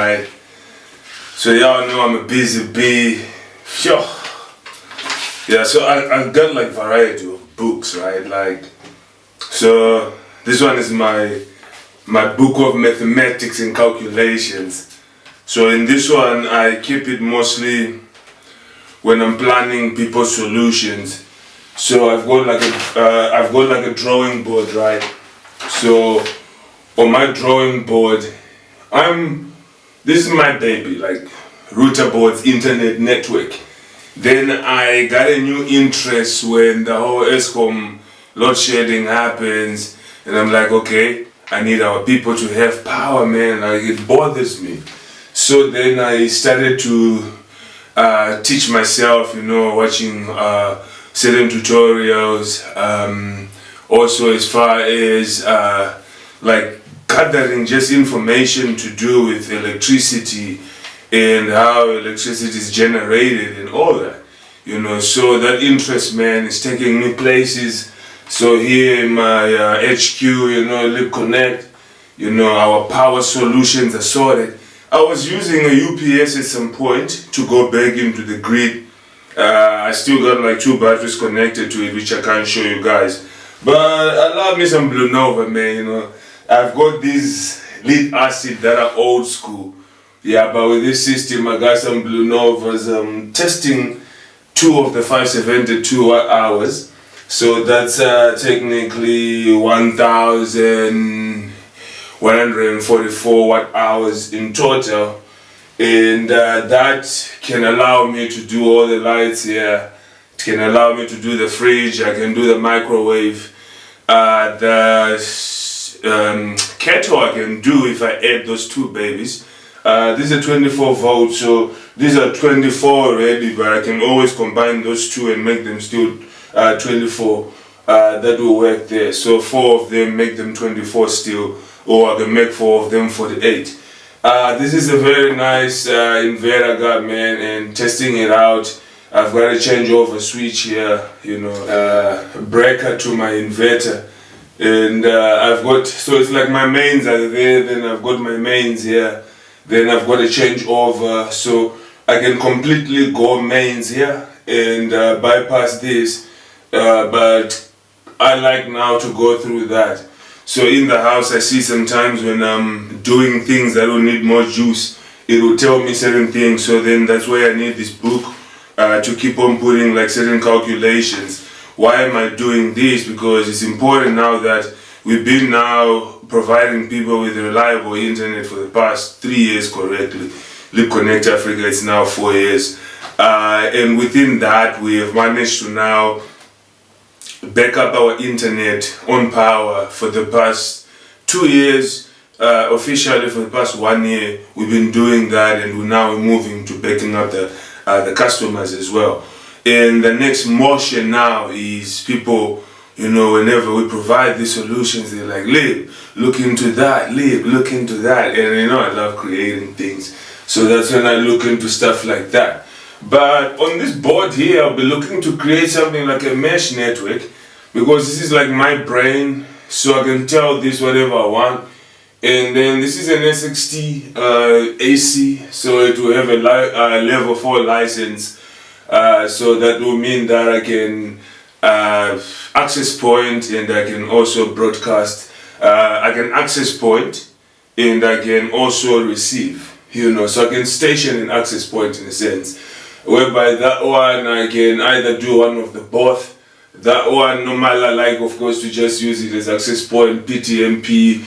Right. So y'all know I'm a busy bee. Sure. Yeah, so I got like variety of books, right? Like, so this one is my book of mathematics and calculations. So in this one I keep it mostly when I'm planning people's solutions. So I've got like a drawing board, right? So on my drawing board, this is my baby, like router boards, internet network. Then I got a new interest when the whole ESCOM load shedding happens, and I'm like, okay, I need our people to have power, man. Like, it bothers me. So then I started to teach myself, watching certain tutorials. Also, as far as like gathering just information to do with electricity and how electricity is generated and all that, so that interest, man, is taking me places. So here in my HQ, LIBCONNECT, our power solutions are sorted. I was using a UPS at some point to go back into the grid. I still got like 2 batteries connected to it, which I can't show you guys. But I love me some Blue Nova, man, I've got these lead acid that are old school. Yeah, but with this system I got some Blue Novas. I'm testing 2 of the 572 watt hours. So that's technically 1,144 watt hours in total. And that can allow me to do all the lights here. It can allow me to do the fridge. I can do the microwave. The kettle I can do if I add those 2 babies. These are 24 volts, so these are 24 already, but I can always combine those 2 and make them still 24. That will work there. So 4 of them make them 24 still, or I can make 4 of them 48. This is a very nice inverter I got, man, and testing it out. I've got to change over switch here, breaker to my inverter. And I've got, so it's like my mains are there, then I've got my mains here, then I've got to change over, so I can completely go mains here and bypass this, but I like now to go through that. So in the house I see sometimes when I'm doing things that will need more juice, it will tell me certain things, so then that's why I need this book to keep on putting like certain calculations. Why am I doing this? Because it's important now that we've been now providing people with reliable internet for the past 3 years correctly. LIBCONNECT Africa, it's now 4 years. And within that, we have managed to now back up our internet on power for the past 2 years. Officially for the past 1 year, we've been doing that, and we're now moving to backing up the customers as well. And the next motion now is people, whenever we provide these solutions, they're like, Lib, look into that, Lib, look into that. And I love creating things. So that's when I look into stuff like that. But on this board here, I'll be looking to create something like a mesh network, because this is like my brain, so I can tell this whatever I want. And then this is an SXT AC, so it will have a level 4 license. So that will mean that I can access point, and I can also broadcast. I can access point and I can also receive, so I can station an access point in a sense, whereby that one I can either do one of the both. That one normal I like, of course, to just use it as access point, PTMP,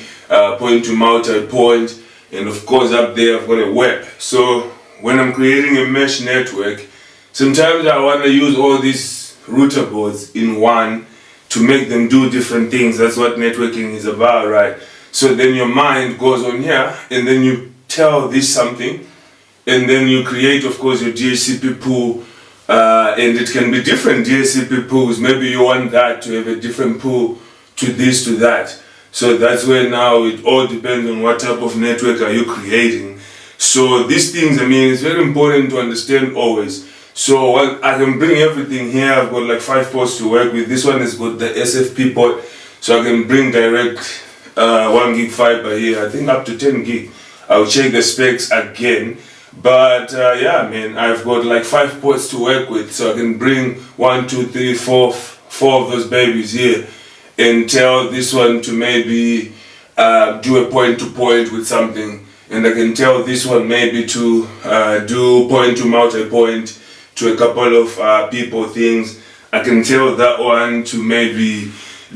point to multi-point, and of course up there I've got a web. So when I'm creating a mesh network, sometimes I want to use all these router boards in one to make them do different things. That's what networking is about, right? So then your mind goes on here, and then you tell this something, and then you create, of course, your DHCP pool, and it can be different DHCP pools. Maybe you want that to have a different pool to this, to that. So that's where now it all depends on what type of network are you creating. So these things, it's very important to understand always. So I can bring everything here. I've got like 5 ports to work with. This one has got the SFP port, so I can bring direct 1 gig fiber here. I think up to 10 gig. I'll check the specs again. But yeah, man, I've got like 5 ports to work with, so I can bring 1, 2, 3, 4 of those babies here and tell this one to maybe do a point to point with something, and I can tell this one maybe to do point to multi-point to a couple of people things. I can tell that one to maybe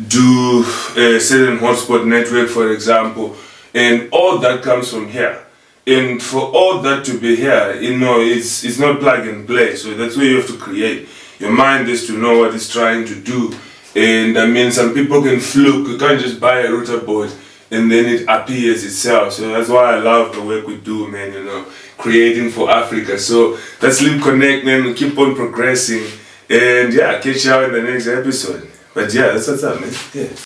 do a certain hotspot network, for example, and all that comes from here. And for all that to be here, you know, it's not plug and play. So that's where you have to create. Your mind is to know what it's trying to do. And I mean, some people can fluke. You can't just buy a router board and then it appears itself. So that's why I love the work we do, man, you know, creating for Africa. So that's LIBCONNECT, man. We keep on progressing. And yeah, catch you out in the next episode. But yeah, that's what's up, man. Yeah.